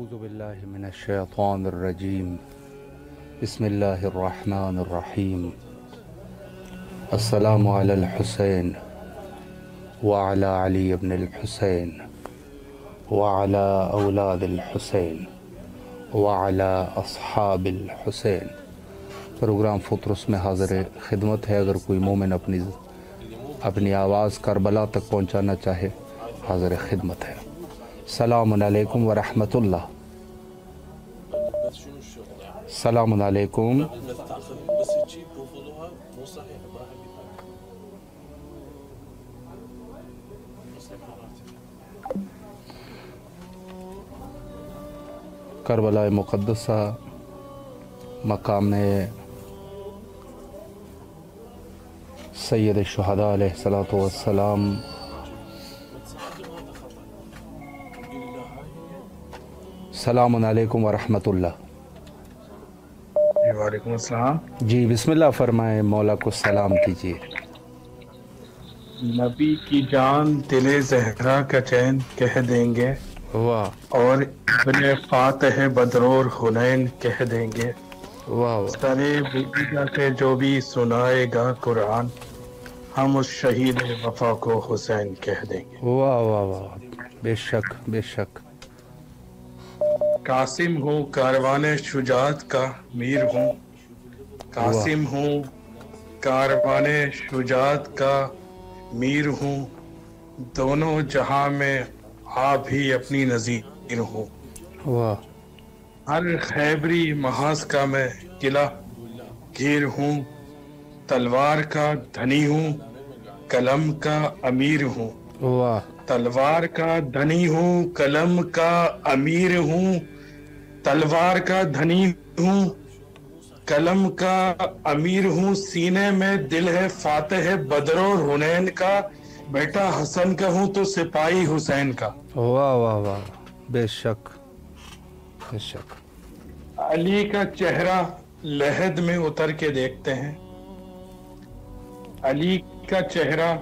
أعوذ بالله من الشيطان الرجيم بسم الله الرحمن الرحيم السلام على الحسين وعلى علي بن الحسين وعلى أولاد الحسين وعلى أصحاب الحسين۔ پروگرام فطرس میں حاضر خدمت ہے۔ اگر کوئی مومن اپنی آواز کربلا تک پہنچانا چاہے حاضر خدمت ہے۔ السلام علیکم ورحمۃ اللہ۔ السلام علیکم۔ کربلا مقدسہ مقام سید الشہداء علیہ السلام السلام علیکم ورحمۃ اللہ۔ وعلیکم السلام۔ جی بسم اللہ فرمائیں، مولا کو سلام کیجیے۔ نبی کی جان دل زہرا کا چین کہہ دیں گے، واہ اور ابن فاتح بدرور حنین کہہ دیں گے۔ واہ سرے بودیجہ سے جو بھی سنائے گا قرآن، ہم اس شہید وفا کو حسین کہہ دیں گے۔ واہ واہ واہ، بے شک بے شک۔ قاسم ہوں کاروان شجاعت کا میر ہوں، قاسم ہوں کاروان شجاعت کا میر ہوں، دونوں جہاں میں آپ ہی اپنی نظیر ہوں۔ واہ ہر خیبری محاذ کا میں قلعہ گیر ہوں، تلوار کا دھنی ہوں قلم کا امیر ہوں۔ واہ تلوار کا دھنی ہوں قلم کا امیر ہوں، تلوار کا دھنی ہوں قلم کا امیر ہوں، سینے میں دل ہے فاتح بدر اور حنین کا، بیٹا حسن کا ہوں تو سپاہی حسین کا۔ واہ واہ واہ، بے شک بے شک۔ علی کا چہرہ لحد میں اتر کے دیکھتے ہیں، علی کا چہرہ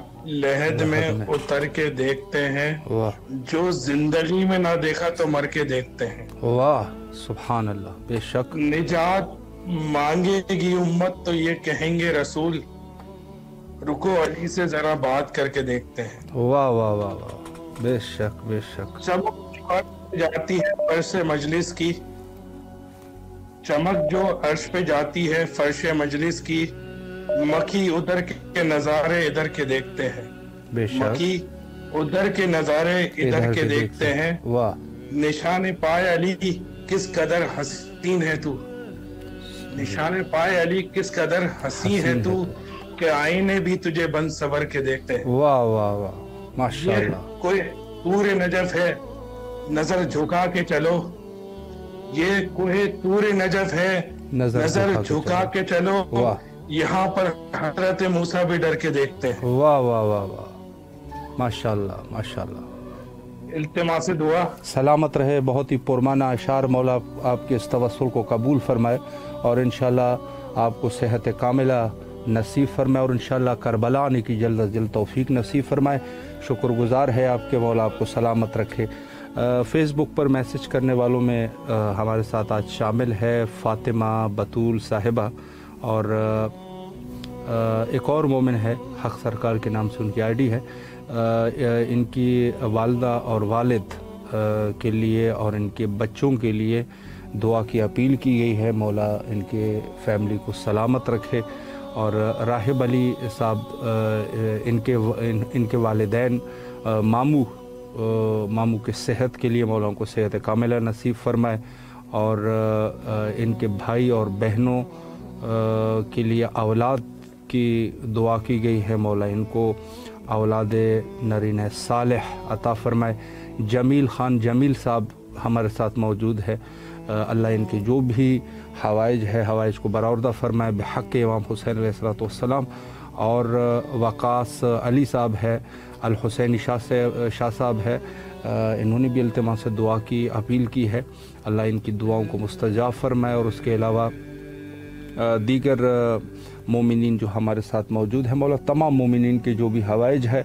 لحد میں اتر کے دیکھتے ہیں، واہ جو زندگی میں نہ دیکھا تو مر کے دیکھتے ہیں۔ واہ سبحان اللہ، بے شک۔ نجات مانگے گی امت تو یہ کہیں گے رسول، رکو علی سے ذرا بات کر کے دیکھتے ہیں۔ واہ واہ واہ واہ، بے شک بے شک۔ چمک جاتی ہے فرش مجلس کی، چمک جو عرش پہ جاتی ہے فرش مجلس کی، مکھی ادھر کے نظارے ادھر کے دیکھتے ہیں، بے شک۔ مکھی ادھر کے نظارے ادھر کے دیکھتے ہیں۔ واہ نشان پائے علی کس قدر حسین ہے تو، نشان پائے علی کس قدر حسین ہے تو، کہ آئینے بھی تجھے بند سور کے دیکھتے ہیں۔ واہ واہ واہ، ماشاء یہ اللہ۔ کوئی طور نجف ہے، نظر جھکا کے چلو، یہ کوئی طور نجف ہے، نظر جھکا کے چلو، واہ یہاں پر حضرت موسیٰ بھی ڈر کے دیکھتے ہیں۔ واہ واہ واہ واہ، ماشاء اللہ ماشاء اللہ۔ التماس دعا۔ سلامت رہے، بہت ہی پرمانہ اشعار، مولا آپ کے اس توسل کو قبول فرمائے، اور انشاءاللہ آپ کو صحت کاملہ نصیب فرمائے، اور انشاءاللہ کربلا آنے کی جلد از جلد توفیق نصیب فرمائے۔ شکر گزار ہے آپ کے، مولا آپ کو سلامت رکھے۔ فیس بک پر میسج کرنے والوں میں ہمارے ساتھ آج شامل ہے فاطمہ بطول صاحبہ، اور ایک اور مومن ہے، حق سرکار کے نام سے ان کی آئی ڈی ہے۔ ان کی والدہ اور والد کے لیے اور ان کے بچوں کے لیے دعا کی اپیل کی گئی ہے۔ مولا ان کے فیملی کو سلامت رکھے، اور راہب علی صاحب ان کے والدین ماموں کے صحت کے لیے مولا ان کو صحت کاملہ نصیب فرمائے، اور ان کے بھائی اور بہنوں کے لیے اولاد کی دعا کی گئی ہے۔ مولا ان کو اولاد نرینہ صالح عطا فرمائے۔ جمیل خان جمیل صاحب ہمارے ساتھ موجود ہے، اللہ ان کے جو بھی حوائج ہے حوائج کو برآوردہ فرمائے بحق امام حسین علیہ السلام۔ اور وقاص علی صاحب ہے، الحسینی شاہ صاحب ہے، انہوں نے بھی التماس سے دعا کی اپیل کی ہے، اللہ ان کی دعاؤں کو مستجاب فرمائے۔ اور اس کے علاوہ دیگر مومنین جو ہمارے ساتھ موجود ہیں، مولا تمام مومنین کے جو بھی حوائج ہے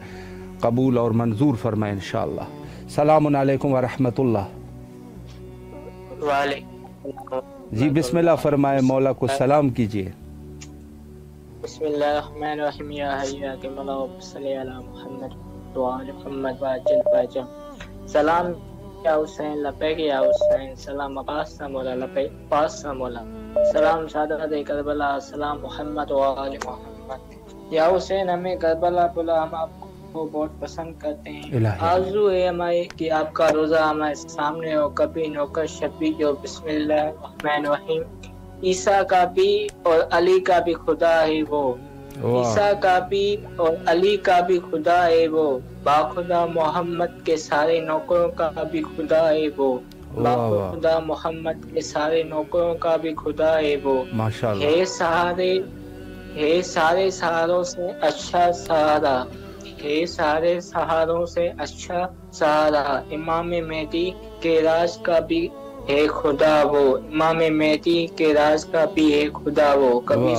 قبول اور منظور فرمائے انشاءاللہ۔ السلام علیکم ورحمۃ اللہ۔ جی بسم اللہ فرمائے، مولا کو سلام کیجیے۔ بسم اللہ الرحمن الرحیم، یا حی یا قیوم اللہم صلی علی محمد وعلی محمد وعجل فاجم۔ سلام یا حسین لبیک یا حسین، سلام عباس مولا لبیک عباس مولا، سلام سعادت کربلا، سلام محمد وعلی محمد۔ یا حسین ہمیں کربلا بلا، ہم آپ کو بہت پسند کرتے ہیں، آرزو ہے ہماری کہ آپ کا روزہ ہمارے سامنے ہو، کبھی نوکر شبی جو۔ بسم اللہ الرحمن الرحیم۔ عیسیٰ کا بھی اور علی کا بھی خدا ہے وہ، عیسیٰ کا بھی اور علی کا بھی خدا ہے وہ، باخدا محمد کے سارے نوکروں کا بھی خدا ہے وہ، باخدا محمد کے سارے نوکروں کا بھی خدا ہے وہ، ہے سارے سہاروں سے اچھا سہارا، ہے سارے سہاروں سے اچھا سہارا، امام مہدی کے راز کا بھی ہے خدا وہ، امام مہدی کے راز کا بھی ہے خدا وہ، کبھی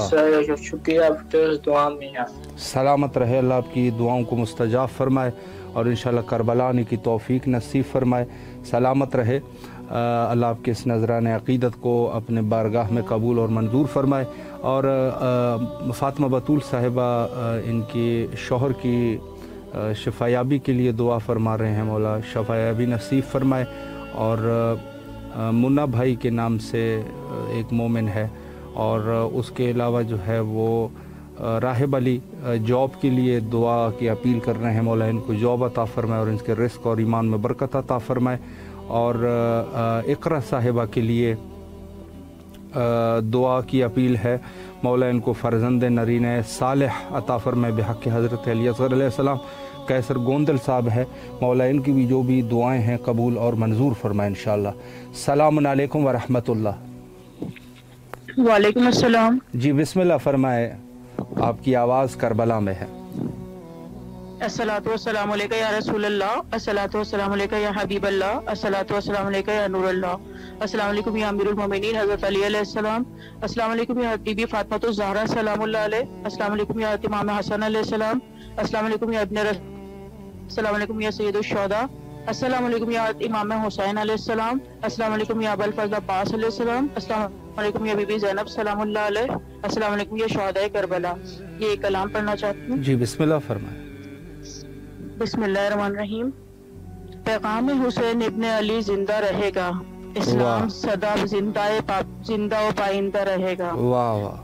شکریہ دعا میں۔ سلامت رہے، اللہ آپ کی دعاؤں کو مستجاب فرمائے اور انشاءاللہ کربلا آنے کی توفیق نصیب فرمائے۔ سلامت رہے، اللہ آپ کے اس نذران عقیدت کو اپنے بارگاہ میں قبول اور منظور فرمائے، اور فاطمہ بطول صاحبہ ان کے شوہر کی شفایابی کے لیے دعا فرما رہے ہیں، مولا شفایابی نصیب فرمائے۔ اور منا بھائی کے نام سے ایک مومن ہے، اور اس کے علاوہ جو ہے وہ راہب علی جاب کے لیے دعا کی اپیل کر رہے ہیں، مولا ان کو جاب عطا فرمائے اور ان کے رزق اور ایمان میں برکت عطا فرمائے۔ اور اقرا صاحبہ کے لیے دعا کی اپیل ہے، مولا ان کو فرزند نرین صالح عطا فرمائے بحق حضرت علی اصغر علیہ السلام۔ کیسر گوندل صاحب ہے، مولا ان کی بھی جو بھی دعائیں ہیں قبول اور منظور فرمائے انشاءاللہ۔ السلام علیکم ورحمۃ اللہ۔ وعلیکم السلام۔ جی بسم اللہ فرمائے، آپ کی آواز کربلا میں ہے۔ الصلاۃ والسلام علیکہ یا رسول اللہ، الصلاۃ والسلام علیکہ یا حبیب اللہ، الصلاۃ والسلام علیکہ یا نور اللہ، السلام علیکم یا امیر المومنین حضرت علی علیہ السلام، السلام علیکم یا بی بی فاطمہ الزہرا سلام اللہ علیہ، السلام علیکم یا امام حسن علیہ السلام، السلام علیکم یا ابن رسول، السلام علیکم یا سید الشہداء، السلام علیکم یا امام حسین علیہ السلام، السلام علیکم یا ابوالفضل عباس علیہ السلام، السلام علیکم یا بی بی زینب سلام اللہ علیہ، السلام علیکم یا شہداء کربلا۔ یہ کلام پڑھنا چاہتی ہوں۔ جی بسم اللہ فرمائے۔ بسم اللہ الرحمن الرحیم۔ پیغام حسین ابن علی زندہ رہے گا، اسلام سدا زندہ و پائندہ رہے گا،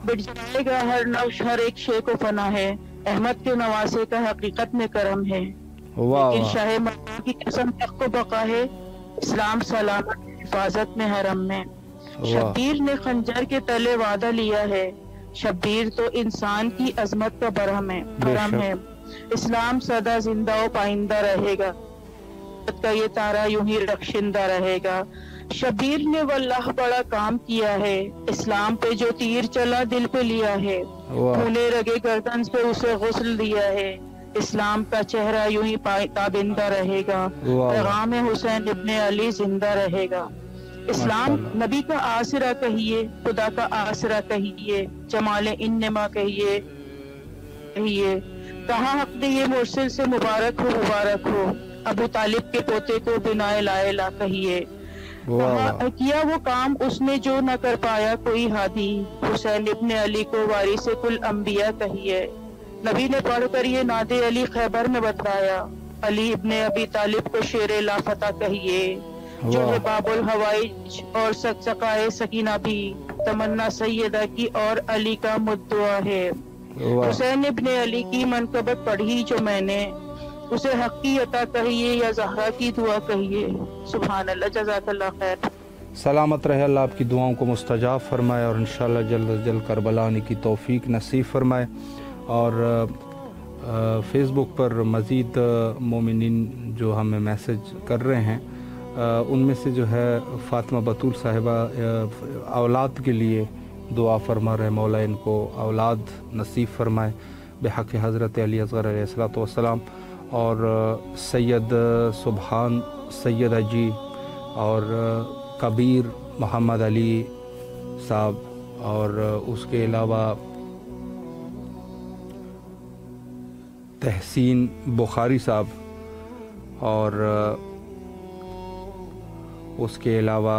بٹ جائے گا ہر نوش ہر ایک شے کو فنا ہے، احمد کے نواسے کا حقیقت میں کرم ہے، لیکن شاہ مردوں کی قسم تک کو بقا ہے، اسلام سلامت حفاظت میں حرم میں، شبیر نے خنجر کے تلے وعدہ لیا ہے، شبیر تو انسان کی عظمت کا برہم ہے، اسلام سدا زندہ و پائندہ رہے گا، کا یہ تارا یوں ہی رخشندہ رہے گا، شبیر نے واللہ بڑا کام کیا ہے، اسلام پہ جو تیر چلا دل پہ لیا ہے، پھولے رگے گردن پہ اسے غسل دیا ہے، اسلام کا چہرہ یوں ہی تابندہ رہے گا، پیغام حسین ابن علی زندہ رہے گا، اسلام نبی کا آسرا کہیے، خدا کا آسرا کہیے، جمال انما کہیے، کہاں حق دے یہ مرسل سے مبارک ہو، ابو طالب کے پوتے کو بنا لا الہ کہیے، کیا وہ کام اس نے جو نہ کر پایا کوئی ہادی، حسین ابن علی کو وارث کل انبیاء کہیے، نبی نے پڑھ کر یہ ناد علی خیبر میں بتلایا، علی ابن ابی طالب کو شیر لا فتح کہیے، جو ہے باب الحوائج اور سقائے سکینہ بھی، تمنا سیدہ کی اور علی کا مدعا ہے، حسین ابن علی کی منقبت پڑھی جو میں نے، اسے حق کی عطا کہیے یا زہرا کی دعا کہیے۔ سبحان اللہ، جزاک اللہ خیر۔ سلامت رہے، اللہ آپ کی دعاؤں کو مستجاب فرمائے اور انشاءاللہ جلد از جلد کربلا آنے کی توفیق نصیب فرمائے۔ اور فیس بک پر مزید مومنین جو ہمیں میسج کر رہے ہیں، ان میں سے جو ہے فاطمہ بطول صاحبہ اولاد کے لیے دعا فرما رہے، مولا ان کو اولاد نصیب فرمائے بحق حضرت علی اصغر علیہ السلام، اور سید سبحان سید اجی اور کبیر محمد علی صاحب، اور اس کے علاوہ تحسین بخاری صاحب، اور اس کے علاوہ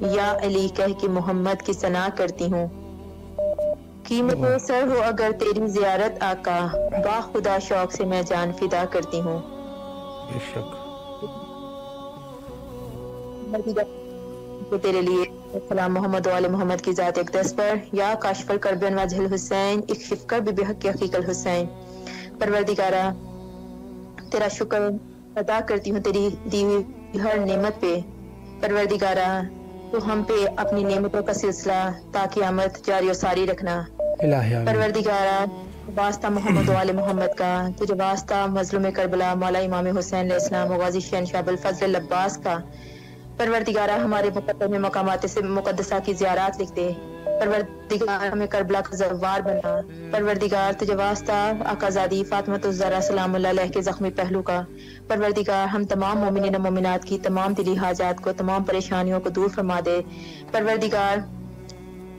یا علی کہہ کے محمد کی ثنا کرتی ہوں۔ قیمت سر ہو اگر تیری زیارت آقا، با خدا شوق سے میں جان فدا کرتی ہوں۔ بے شک تیرے لیے سلام محمد و آل محمد کی ذات اقدس پر، یا کاشف الکرب وجہ الحسین اکشف کر بے حق حقیق الحسین۔ پروردگارہ تیرا شکر ادا کرتی ہوں تیری دی ہوئی ہر نعمت پہ۔ پروردگارہ تو ہم پہ اپنی نعمتوں کا سلسلہ تا قیامت جاری و ساری رکھنا۔ پروردگارہ واسطہ محمد و آل محمد کا، تجھے واسطہ مظلوم کربلا مولا امام حسین علیہ السلام و غازی شہنشاہ ابوالفضل العباس کا۔ پروردگارہ ہمارے مقدس مقامات سے مقدسہ کی زیارات لکھ دے۔ پروردگار ہمیں کربلا کا زوار بنا۔ پروردگار تجھے واسطہ آقا زادی فاطمہ الزہرا سلام اللہ علیہ کے زخمی پہلو کا۔ پروردگار ہم تمام مومنین و مومنات کی تمام دلی حاجات کو، تمام پریشانیوں کو دور فرما دے۔ پروردگار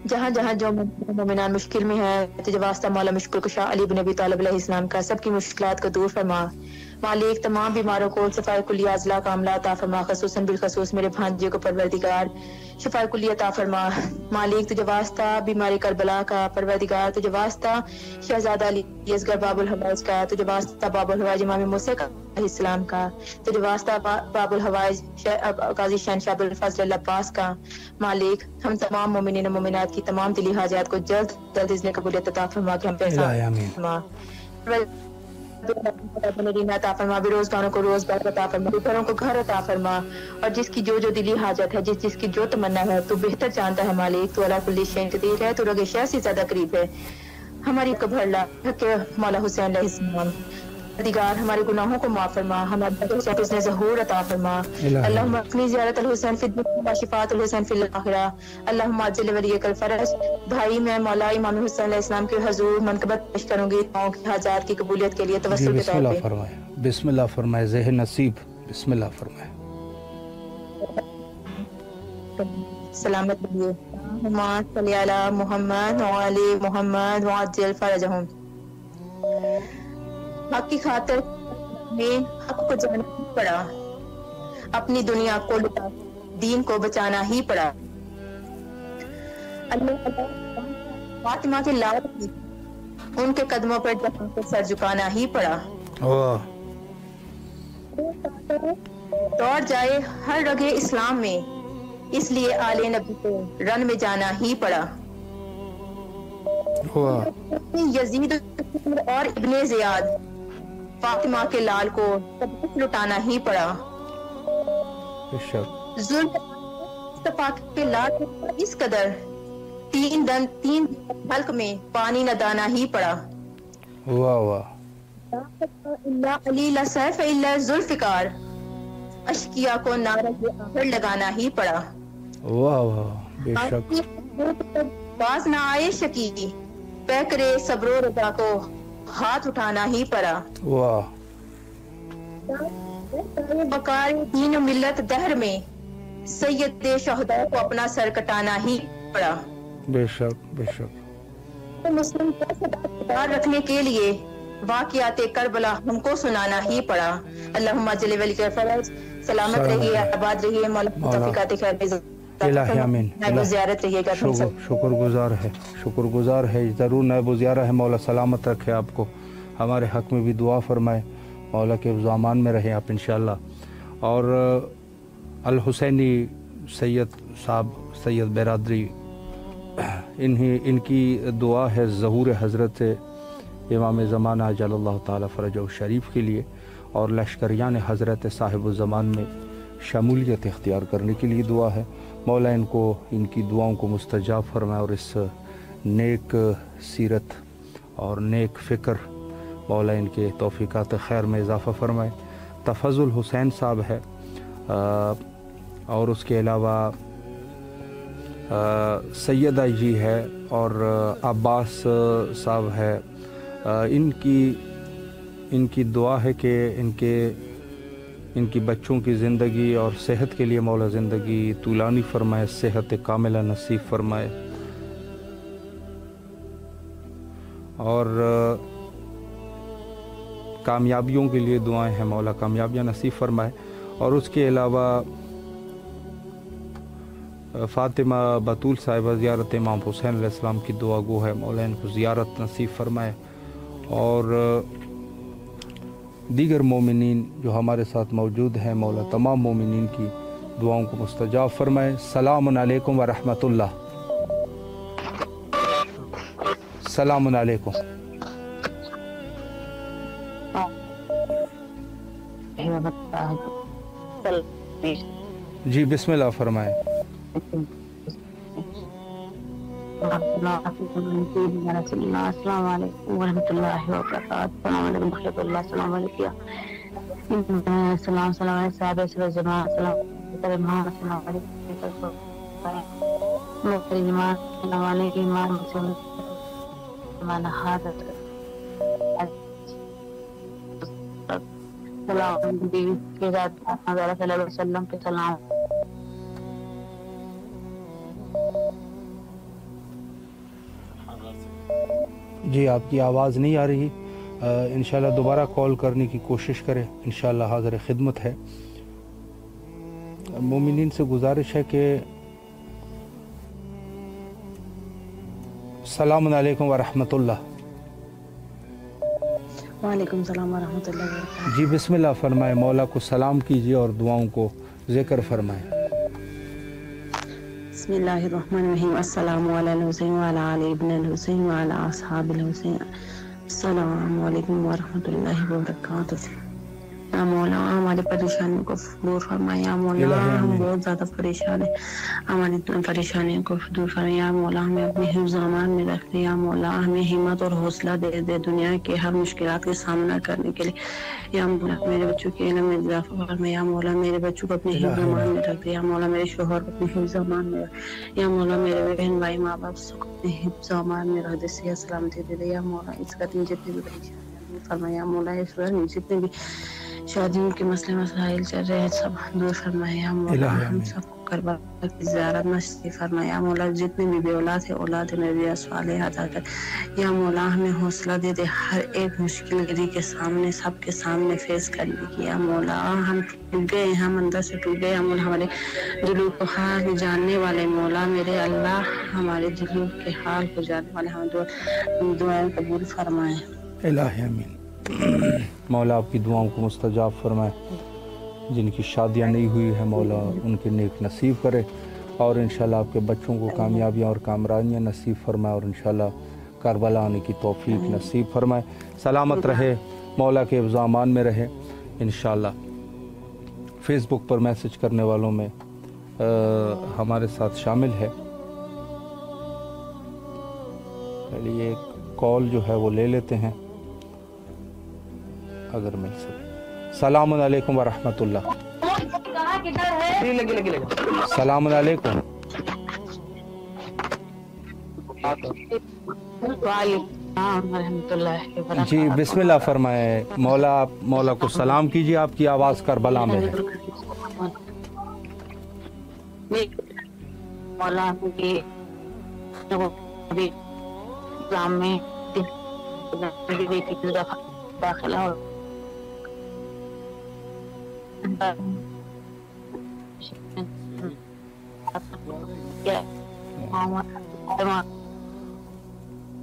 جہاں جہاں جو مومنان مشکل میں ہے، تجھے واسطہ مولا مشکل کشا علی بن ابی طالب علیہ السلام کا سب کی مشکلات کو دور فرما۔ مالک تمام بیماروں کو شفاء کلیہ اضلاع کاملہ عطا فرما، خصوصاً بالخصوص میرے بھانجے کو پروردگار شفاء کلیہ عطا فرما۔ مالک تجھے واسطہ بیماری کربلا کا، پروردگار تجھے واسطہ شہزادہ علی اصغر باب الحوائج کا، تجھے واسطہ باب الحوائج امام موسیٰ علیہ السلام کا، تجھے واسطہ باب الحوائج قاضی شہنشاہ ابوالفضل العباس کا۔ مالک ہم تمام مومنین و مومنات کی تمام دلی حاجات کو جلد جلد اذن قبولیت عطا فرما کہ ہم پیسہ فرما۔ عطا فرما، بے روزگاروں کو روزگار عطا فرما، گھروں کو گھر عطا فرما، اور جس کی جو دلی حاجت ہے، جس کی جو تمنا ہے، تو بہتر جانتا ہے مالک، تو علی کل شیء قدیر ہے، تو رگ شے سے زیادہ قریب ہے۔ ہماری قبر لا حق مولا حسین علیہ السلام، پروردگار ہمارے گناہوں کو معاف فرما، ہمارے حسن ظہور عطا فرما۔ اللہم اقنی زیارت الحسین فی الدنیا شفاعت الحسین فی الآخرہ۔ اللہم عجل ولیک الفرج۔ بھائی میں مولا امام حسین علیہ السلام کے حضور منقبت پیش کروں گی دعاؤں کی حاجات کی قبولیت کے لیے توسل کے بسم طور اللہ پہ۔ فرمائے، بسم اللہ فرمائے، ذہن نصیب بسم اللہ فرمائے۔ سلامت رہیے۔ اللہم صلی علی محمد وعلی محمد وعجل فرجہم۔ حق کی خاطر میں حق کو جانا ہی پڑا، اپنی دنیا کو لٹا دین کو بچانا ہی پڑا۔ اللہ فاطمہ کے لال کی ان کے قدموں پر جہاں کو سر جھکانا ہی پڑا۔ دوڑ جائے ہر رگے اسلام میں، اس لیے آل نبی کو رن میں جانا ہی پڑا۔ یزید اور ابن زیاد فاطمہ کے لال کو سب لٹانا ہی پڑا۔ ظلم مصطفیٰ کے لال کو اس قدر تین حلق میں پانی نہ دانا ہی پڑا۔ واہ واہ۔ علی لا سیف الا ذوالفقار، اشقیا کو نعرہ آخر لگانا ہی پڑا۔ واہ واہ، بے شک۔ باز نہ آئے شکی، پیکرے صبر و رضا کو ہاتھ اٹھانا ہی پڑا۔ واہ۔ بقار دین و ملت دہر میں سید شہداء کو اپنا سر کٹانا ہی پڑا۔ بے شک بے شک۔ مسلم کو صداقت رکھنے کے لیے واقعات کربلا ہم کو سنانا ہی پڑا۔ اللہم اجل ولی کے فرج، سلامت رہیے، آباد رہیے، مولا توفیقات خیر الہی آمین۔ زیارت رہیے گا۔ شکر گزار ہے، ضرور نائب وزیارہ ہے، مولا سلامت رکھے آپ کو، ہمارے حق میں بھی دعا فرمائے، مولا کے امان میں رہیں آپ انشاءاللہ۔ اور الحسینی سید صاحب، سید برادری، ان کی دعا ہے ظہور حضرت امام زمانہ جل اللہ تعالیٰ فرجہ الشریف کے لیے، اور لشکریان حضرت صاحب الزمان میں شمولیت اختیار کرنے کے لیے دعا ہے۔ مولا ان کو، ان کی دعاؤں کو مستجاب فرمائے، اور اس نیک سیرت اور نیک فکر مولا ان کے توفیقات خیر میں اضافہ فرمائے۔ تفضل حسین صاحب ہے، اور اس کے علاوہ سیدہ جی ہے، اور عباس صاحب ہے۔ ان کی دعا ہے کہ ان کی بچوں کی زندگی اور صحت کے لیے مولا زندگی طولانی فرمائے، صحت کاملہ نصیب فرمائے، اور کامیابیوں کے لیے دعائیں ہیں، مولا کامیابیاں نصیب فرمائے۔ اور اس کے علاوہ فاطمہ بطول صاحبہ زیارت امام حسین علیہ السلام کی دعا گو ہے، مولا ان کو زیارت نصیب فرمائے، اور دیگر مومنین جو ہمارے ساتھ موجود ہیں مولا تمام مومنین کی دعاؤں کو مستجاب فرمائے۔ سلام علیکم ورحمۃ اللہ۔ السلام علیکم۔ جی بسم اللہ فرمائیں۔ السلام علیکم ورحمۃ اللہ وبرکاتہ۔ السلام علیکم ورحمۃ اللہ۔ السلام علیکم۔ السلام صاحب جماعت، السلام علیکم۔ نوانے کی ایمان سے سلام بیوی کے ذات صلی اللہ علیہ وسلم کے سلام۔ جی آپ کی آواز نہیں آ رہی، انشاءاللہ دوبارہ کال کرنے کی کوشش کریں، انشاءاللہ حاضر خدمت ہے۔ مومنین سے گزارش ہے کہ السلام علیکم ورحمۃ اللہ۔ وعلیکم السلام ورحمۃ اللہ وبرکاتہ۔ جی بسم اللہ فرمائیں، مولا کو سلام کیجیے اور دعاؤں کو ذکر فرمائیں۔ بسم اللہ الرحمن الرحیم۔ السلام علی الحسین وعلی آل ابن الحسین وعلی اصحاب الحسین۔ السلام علیکم ورحمۃ اللہ وبرکاتہ۔ یا مولا ہماری پریشانیوں کو دور فرمائے، یا مولا ہم بہت زیادہ پریشان ہیں، ہماری پریشانیوں کو دور فرمائے، یا مولا ہمیں اپنے حفظ و امان میں رکھ دے، یا مولا ہمیں ہمت اور حوصلہ دے دنیا کے ہر مشکلات کا سامنا کرنے کے لیے، یا مولا میرے بچوں کے علم میں اضافہ فرمائے، یا مولا میرے بچوں کو اپنے حفظ و امان میں رکھ دے، یا مولا میرے شوہر کو اپنے حفظ و امان میں رکھ، یا مولا میرے بہن بھائی ماں باپ سب کو اپنے حفظ و امان میں رکھ دے، صحت سلامتی دے دے، یا مولا اس کا جتنے بھی پریشانیاں فرمائے، یا مولا اس وقت جتنے بھی شادیوں کے مسائل چل رہے ہیں سب دور فرمائے، یا مولا ہم سب کو کربلا کی زیارت نصیب فرمائے، یا مولا جتنے بھی بے اولاد ہے اولاد نبیہ صالح عطا کر، یا مولا ہمیں حوصلہ دے دے ہر ایک مشکل گری کے سامنے سب کے سامنے فیس کرنے کی، یا مولا ہم ٹوٹ گئے، ہم اندر سے ٹوٹ گئے، یا مولا ہمارے دلوں کو حال جاننے والے مولا میرے اللہ ہمارے دلوں کے حال کو جاننے والے ہمیں دعائیں قبول فرمائے۔ الہی آمین۔ مولا آپ کی دعاؤں کو مستجاب فرمائے، جن کی شادیاں نہیں ہوئی ہیں مولا ان کے نیک نصیب کرے، اور انشاءاللہ آپ کے بچوں کو کامیابیاں اور کامرانیاں نصیب فرمائے، اور انشاءاللہ کربلا آنے کی توفیق نصیب فرمائے، سلامت رہے، مولا کے حفظ و امان میں رہے انشاءاللہ۔ فیس بک پر میسج کرنے والوں میں ہمارے ساتھ شامل ہے، چلیے ایک کال جو ہے وہ لے لیتے ہیں اگر مل سکے۔ السلام علیکم ورحمۃ اللہ۔ السلام علیکم۔ جی بسم اللہ فرمائے، مولا کو سلام کیجیے، آپ کی آواز کربلا میں ہے۔ مولا کی اسلام میں داخلہ ہو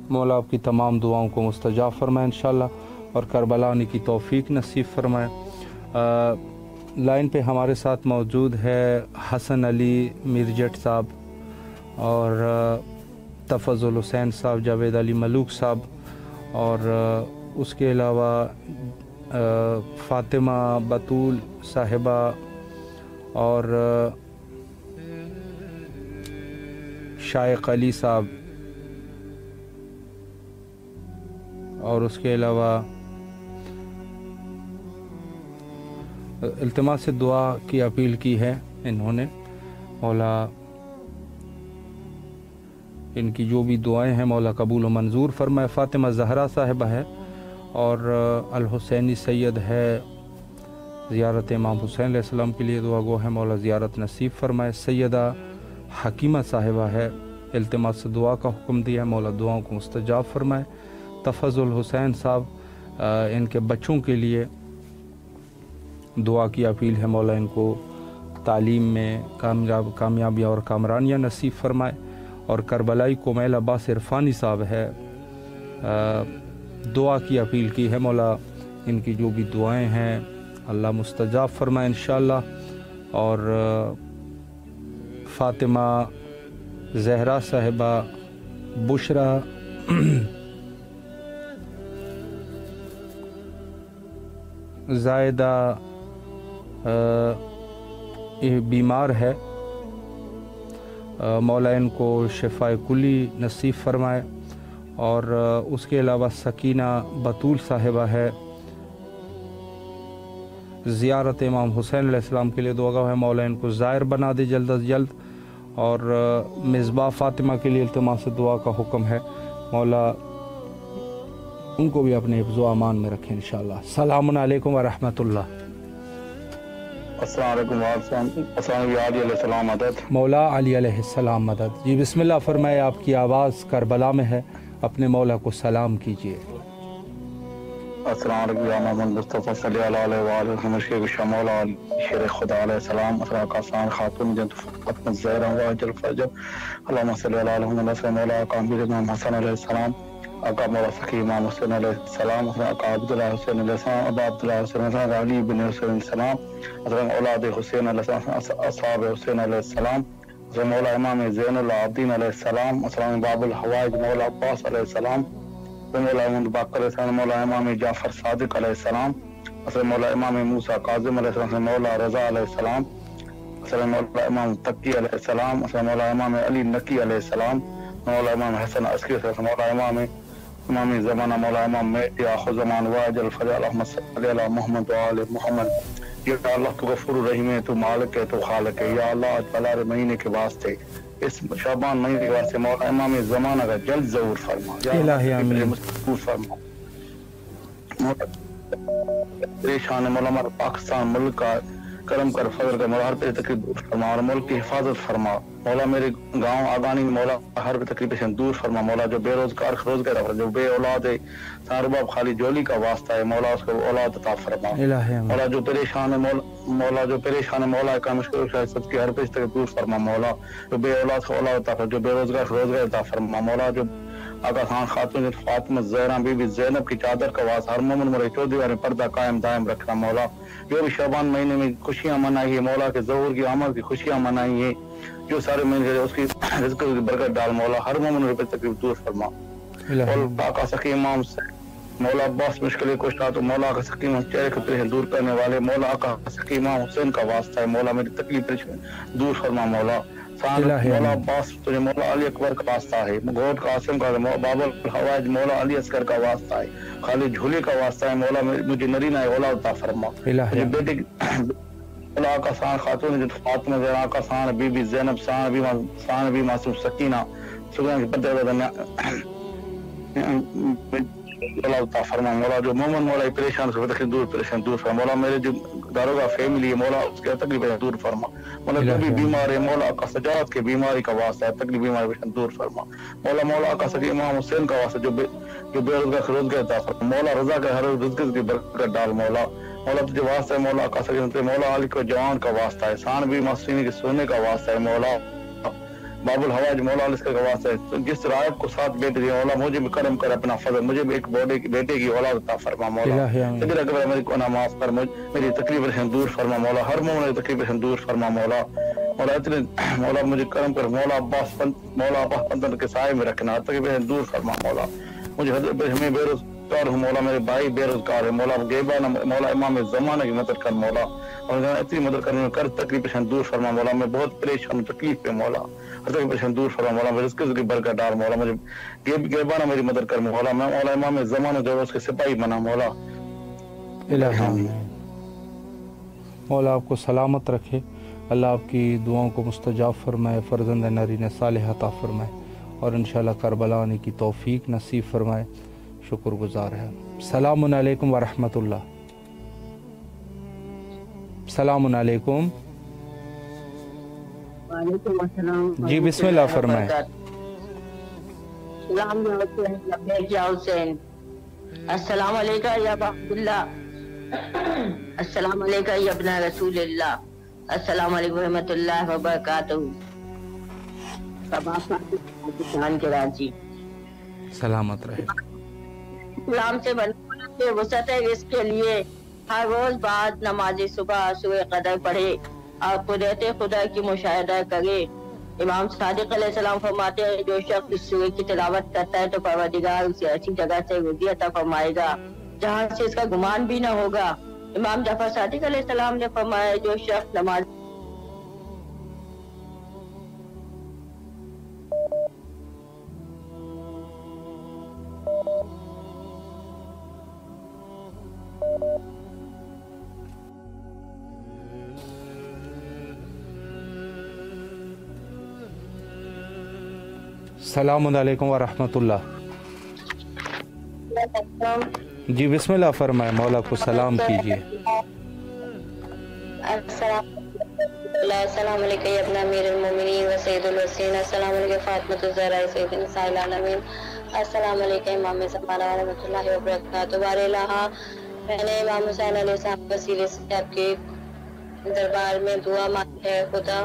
مولا آپ کی تمام دعاؤں کو مستجاب فرمائے انشاءاللہ، اور کربلا آنے کی توفیق نصیب فرمائے۔ لائن پہ ہمارے ساتھ موجود ہے حسن علی میرجٹ صاحب، اور تفضل حسین صاحب، جاوید علی ملوک صاحب، اور اس کے علاوہ فاطمہ بطول صاحبہ، اور شائق علی صاحب، اور اس کے علاوہ التماس دعا کی اپیل کی ہے انہوں نے، مولا ان کی جو بھی دعائیں ہیں مولا قبول و منظور فرمائے۔ فاطمہ زہرا صاحبہ ہے، اور الحسینی سید ہے، زیارت امام حسین علیہ السلام کے لیے دعا گو ہے، مولا زیارت نصیب فرمائے۔ سیدہ حکیمہ صاحبہ ہے، التماس دعا کا حکم دیا ہے، مولا دعاؤں کو مستجاب فرمائے۔ تفضل حسین صاحب، ان کے بچوں کے لیے دعا کی اپیل ہے، مولا ان کو تعلیم میں کامیابی اور کامرانیاں نصیب فرمائے. اور کربلائی کومیل عباس عرفانی صاحب ہے, دعا کی اپیل کی ہے. مولا ان کی جو بھی دعائیں ہیں اللہ مستجاب فرمائے انشاءاللہ. اور فاطمہ زہرا صاحبہ, بشرا زائدہ بیمار ہے, مولا ان کو شفائے کلی نصیب فرمائے. اور اس کے علاوہ سکینہ بطول صاحبہ ہے, زیارت امام حسین علیہ السلام کے لیے دعا گو ہے, مولا ان کو زائر بنا دے جلد از جلد. اور مصباح فاطمہ کے لیے التماس دعا کا حکم ہے, مولا ان کو بھی اپنے حفظ و امان میں رکھیں انشاءاللہ. السلام علیکم ورحمۃ اللہ. السلام علیکم علی علیہ السلام مدد. مولا علی علیہ السلام مدد. جی بسم اللہ فرمائے, آپ کی آواز کربلا میں ہے, اپنے مولا کو سلام کیجیے. السلام علیکم یا محمد مصطفیٰ صلی اللہ علیہ وآلہ مشکل شمولا شیر خدا علیہ السلام اسرا کاسان خاتون جنت فاطمہ زہرا واجل فرجب اللہم صلی اللہ علیہ وسلم مولا کامل امام حسن علیہ السلام آقا مولا سخی امام حسین علیہ السلام آقا عبداللہ حسین علیہ السلام ابا عبداللہ حسین علیہ السلام علی بن حسین علیہ السلام اسلام اولاد حسین علیہ السلام اصحاب حسین علیہ السلام اسلام مولا امام زین العابدین علیہ السلام اسلام باب الحوائج مولا عباس علیہ السلام مولا امام باقر علیہ السلام مولا امام جعفر صادق علیہ السلام اسلام مولا امام موسیٰ کاظم علیہ السلام مولا رضا علیہ السلام اسلام مولا امام تقی علیہ السلام اسلام مولا امام علی نقی علیہ السلام مولا امام حسن عسکری علیہ السلام مولا امام زمانہ مولا امام مہدی آخر زمان واجل الفجر اللہم صلی اللہ محمد و آل محمد. یا اللہ تو غفور الرحیم ہے, تو مالک ہے, تو خالق ہے. یا اللہ آج بلار مہینے کے واسطے اس شعبان مہینے کے واسطے مولا امام زمانہ کا جلد ظہور فرما. الہی آمین. فرما پریشان مولا ہمارا پاکستان ملک کا کرم کر فضل کر مولا ہر پہ تکلیف دور فرما اور ملک کی حفاظت فرما. مولا میرے گاؤں آگانی مولا ہر پہ تکلیف سے دور فرما. مولا جو بے روزگار روزگار جو بے اولاد ہے سارباب خالی جولی کا واسطہ ہے مولا اس کو اولاد عطا فرما. مولا جو پریشان ہے مولا جو پریشان ہے مولا کا مشکل سب کی ہر پہ تکلیف دور فرما. مولا جو بے اولاد کو اولاد عطا فرما, جو بے روزگار روزگار عطا فرما. مولا جو آقا خان خاتون فاطمہ زہرا بی بی زینب کی چادر کا واسطہ ہر مومن مرے چودھری میں پردہ قائم دائم رکھنا. مولا جو بھی شعبان مہینے میں خوشیاں منائی ہے مولا کے ظہور کی آمد کی خوشیاں منائی ہے, جو سارے مہینے اس کی رزق کی برکت ڈال. مولا ہر مومن پہ تکلیف دور فرما. اور آقا سخی امام مولا عباس مشکل کشا تو مولا آقا سخی امام چہرے کے پریشان دور کرنے والے مولا آقا سخی امام حسین کا واسطہ ہے. مولا میری تکلیف پریشان دور فرما. مولا مولا عباس تجھے مولا علی اکبر کا واسطہ ہے, گوٹ قاسم کا باب الحوائج مولا علی اصغر کا واسطہ ہے, خالی جھولے کا واسطہ ہے. مولا مجھے نرینہ اولاد عطا فرما. مجھے بیٹے مولا آقا سان خاتون فاطمہ زہرا آقا سان بی بی زینب سان بی معصوم سکینہ سکینہ کے پردے مولا عطا فرما. مولا جو مومن مولا پریشان سے تکلیف دور پریشان دور فرما. مولا میرے جو داروگا فیملی ہے مولا اس کے تکلیف دور فرما. مولا جو بھی بیمار ہے مولا آقا سجاد کے بیماری کا واسطہ ہے تکلیف بیماری دور فرما. مولا آقا سکی امام حسین کا واسطہ جو بے روزگار روزگار عطا فرما. مولا رضا کے ہر رزق کی برکت ڈال. مولا تجھے واسطہ ہے مولا آقا سکی مولا علی کو جوان کا واسطہ ہے, سان بھی معصومین کے سونے کا واسطہ ہے. مولا باب الحوائج مولا علی کا واسطہ ہے. جس رائب کو ساتھ بیٹے دیا مولا مجھے بھی کرم کر اپنا فضل, مجھے بھی ایک بیٹے کی اولاد عطا فرما. مولا میری گناہ معاف کر, میری تکلیف سے دور فرما. مولا ہر مومن تکلیف سے دور فرما. مولا اتنے مولا مجھے کرم کر. مولا عباس پنتن کے سائے میں رکھنا, تکلیف سے دور فرما. مولا مجھے ہمیں بے روزگار ہوں مولا, میرے بھائی بے روزگار ہے مولا غیبانہ مولا امام زمانہ کی مدد کر. مولا اور اتنی مدد کرنے کر تکلیف سے دور فرما. مولا میں بہت پریشان ہوں تکلیف پہ مولا ہر دور فرما. مولا میرے رزق کی برکت ڈال. مولا مجھے غیبانہ میری مدد کر. مولا میں مولا امام زمانہ جو اس کے سپاہی بنا. مولا مولا آپ کو سلامت رکھے, اللہ آپ کی دعاؤں کو مستجاب فرمائے, فرزند نرین صالح عطا فرمائے اور انشاءاللہ کربلا آنے کی توفیق نصیب فرمائے. شکر گزار ہے. السلام علیکم ورحمۃ اللہ. السلام علیکم. وعلیکم السلام. جی بسم اللہ فرمائیں. السلام علیکم یا عبداللہ, السلام علیکم یا ابن رسول اللہ, السلام علیکم ورحمۃ اللہ وبرکاتہ. پاکستان کراچی. سلامت رہے. اسلام سے بننے وسعت ہے اس کے لیے ہر روز بعد نماز صبح سورہ قدر پڑھے اور قدرت خدا کی مشاہدہ کرے. امام صادق علیہ السلام فرماتے ہیں جو شخص اس سورہ کی تلاوت کرتا ہے تو پروردگار اسے ایسی جگہ سے روزی عطا فرمائے گا جہاں سے اس کا گمان بھی نہ ہوگا. امام جعفر صادق علیہ السلام نے فرمایا جو شخص نماز السلام علیکم ورحمۃ اللہ. جی بسم اللہ فرمائے. مولا کو سلام کیجیے. السلام علیکم یا ابن امیر المومنین و سید الوسین. السلام علیکم فاطمۃ الزہرا سید نساء العالمین. السلام علیکم امام زمانہ و رحمۃ اللہ وبرکاتہ. بار الہ میں نے امام حسین علیہ السلام کے وسیلے سے آپ کے دربار میں دعا مانگی ہے. خدا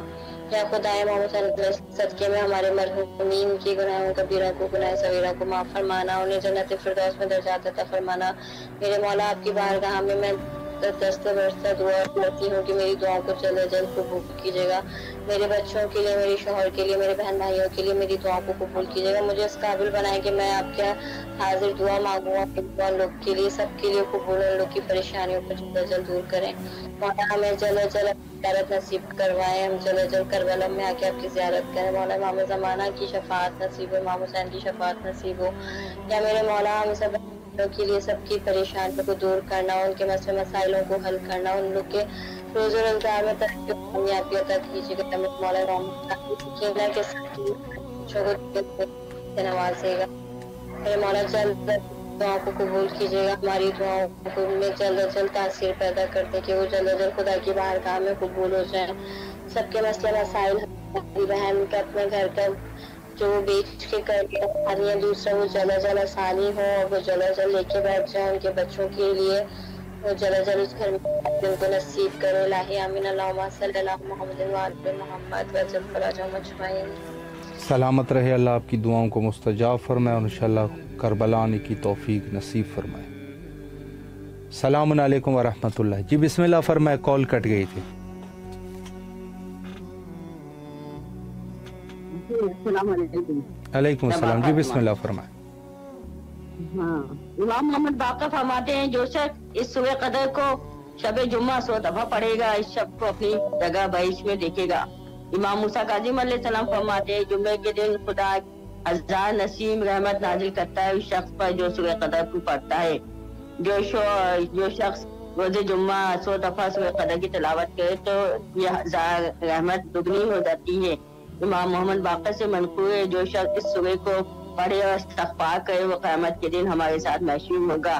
یا خدا امام حسین علیہ صدقے میں ہمارے مرحومین کی گناہوں کبیرہ کو گناہ صغیرہ کو معاف فرمانا, انہیں جنت فردوس میں درجات عطا فرمانا. میرے مولا آپ کی بارگاہ میں دست برسہ دعا کرتی ہوں کہ میری دعاؤں کو جلد جلد قبول کیجیے گا. میرے بچوں کے لیے, میرے شوہر کے لیے, میرے بہن بھائیوں کے لیے میری دعاؤں کو قبول کیجیے گا. مجھے اس قابل بنائے کہ میں آپ کے حاضر دعا مانگوں ان لوگ کے لیے, سب کے لیے قبول, ان لوگ کی پریشانیوں کو جلد جلد دور کریں. مولا ہمیں جلد جلد زیارت نصیب کروائیں, ہم جلد جلد کربلا میں آ کے آپ کی زیارت کریں. مولا امام زمانہ کی شفاعت نصیب ہو, امام حسین کی شفاعت نصیب ہو. یا میرے مولا ہم سب کے لیے سب کی پریشانیوں کو دور کرنا, ان کے مسئلے مسائلوں کو حل کرنا, ان لوگ کے روز و روزگار میں ترقی و کامیابی عطا کیجیے گا. مولا کے نوازے گا. میرے مولا جلد دعاؤں کو قبول کیجیے گا. ہماری دعاؤں کو میں جلد از جلد تاثیر پیدا کرتے کہ وہ جلد از جلد خدا کی بارگاہ میں قبول ہو جائیں. سب کے مسئلے مسائل, بہن کا اپنے گھر کا جو بیچ کے کر رہی ہیں دوسرا وہ جلد جلد آسانی ہو, اور وہ جلد جلد لے کے بیٹھ جائیں. ان کے بچوں کے لیے وہ جلد جلد اس گھر میں ان کو نصیب کرے. الہی آمین. اللہم صلی اللہ محمد و آل محمد وجل فراجہم اجمعین. سلامت رہے. اللہ آپ کی دعاؤں کو مستجاب فرمائے اور انشاءاللہ کربلا آنے کی توفیق نصیب فرمائے. السلام علیکم ورحمۃ اللہ. جی بسم اللہ فرمائے. کال کٹ گئی تھی. السلام علیکم. علیکم السلام. جی بسم اللہ فرمائے. ہاں, امام محمد باقر فرماتے ہیں جو شخص اس سورہ قدر کو شب جمعہ 100 دفعہ پڑھے گا اس شب کو اپنی جگہ بہشت میں دیکھے گا. امام موسیٰ کاظم علیہ السلام فرماتے ہیں جمعے کے دن خدا 1000 نسیم رحمت نازل کرتا ہے اس شخص پر جو سورہ قدر کو پڑھتا ہے. جو شخص روز جمعہ 100 دفعہ سورہ قدر کی تلاوت کرے تو یہ 1000 رحمت دگنی ہو جاتی ہے. امام محمد باقر سے منقول ہے جو شخص اس سورہ کو پڑھے اور استغفار کرے وہ قیامت کے دن ہمارے ساتھ محشور ہوگا.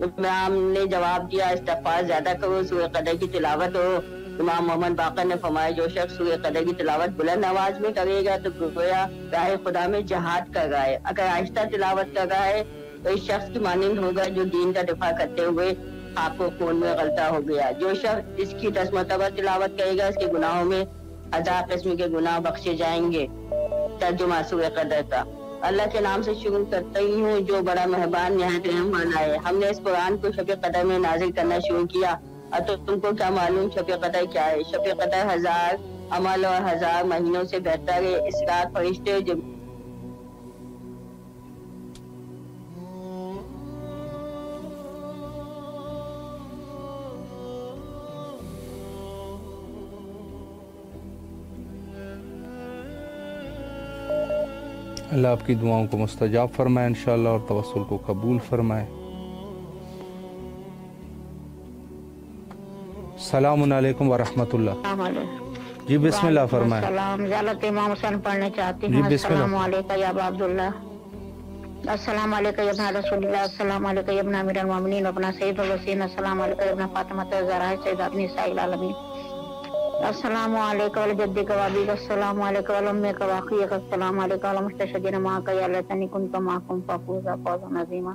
امام نے جواب دیا استغفار زیادہ کرو, سورہ قدر کی تلاوت ہو. امام محمد باقر نے فرمایا جو شخص سورہ قدر کی تلاوت بلند آواز میں کرے گا تو گویا راہ خدا میں جہاد کر رہا ہے. اگر آہستہ تلاوت کر رہا ہے تو اس شخص کی مانند ہوگا جو دین کا دفاع کرتے ہوئے آپ کو خون میں غلطہ ہو گیا. جو شخص اس کی 10 مرتبہ تلاوت کرے گا اس کے گناہوں میں 1000 قسم کے گناہ بخشے جائیں گے. ترجمہ سورہ قدر کا. اللہ کے نام سے شروع کرتا ہی ہوں جو بڑا مہربان نہایت رحم والا ہے. ہم نے اس قرآن کو شب قدر میں نازل کرنا شروع کیا اور تو تم کو کیا معلوم شب قدر کیا ہے؟ شب قدر 1000 عمل اور 1000 مہینوں سے بہتر ہے. اس رات فرشتے اللہ آپ کی دعاؤں کو مستجاب فرمائے انشاءاللہ اور توسل کو قبول فرمائے. السلام علیکم ورحمۃ اللہ. جی بسم اللہ فرمائے. السلام. زیارت امام حسین پڑھنے چاہتی ہوں. السلام علیکم یا ابا عبداللہ. السلام علیکم یا ابن رسول اللہ. السلام علیکم یا ابن امیر المومنین ابن سید الوسین. السلام علیکم یا ابن فاطمہ الزہرا سیدات نساء العالمین. السلام علیکم والجد کبابی. السلام علیکم والام کباقی. السلام علیکم والمستشہدین معاک یا لیتنی کنت معکم فافوز فوزا عظیما.